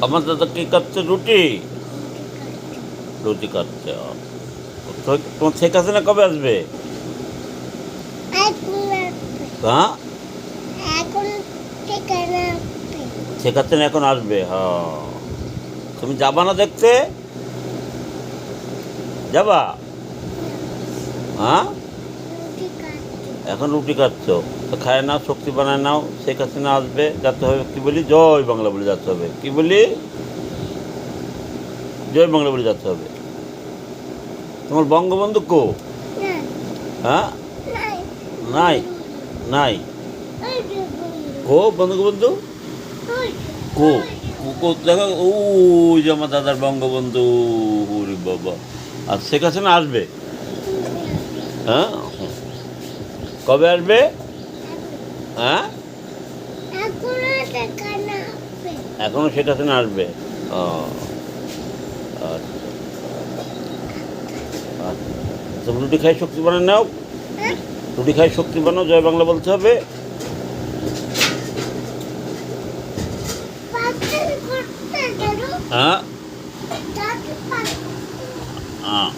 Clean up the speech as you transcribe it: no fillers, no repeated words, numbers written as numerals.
আমার দাদা কি কাটছে? রুটি। রুটি কাটছে। তোমার শেখ হাসিনা কবে আসবে? হ্যাঁ, শেখ হাসিনা এখন আসবে। হ্যাঁ, তুমি যাবা না দেখতে? যাবা? হ্যাঁ, এখন রুটি কাটছো তো খায় নাও, শক্তি বানায় নাও। শেখ হাসিনা আসবে, যেতে হবে। কি বলি? জয় বাংলা বলে যেতে হবে। কি বলি? জয় বাংলা বলে যেতে হবে। তোমার বঙ্গবন্ধু কো? হ্যাঁ, নাই নাই। কো বঙ্গবন্ধু? কো? কো দেখো, ও যে আমার দাদার বঙ্গবন্ধু। ওরে বাবা! আর শেখ হাসিনা আসবে? হ্যাঁ, কবে আসবে? হ্যাঁ, এখনো শেখ হাসিনা আসবে। ও আচ্ছা আচ্ছা। তুমি রুটি খাই শক্তি বানায় নাও। রুটি খাই শক্তি বানাও, জয় বাংলা বলতে হবে। হ্যাঁ, হ্যাঁ।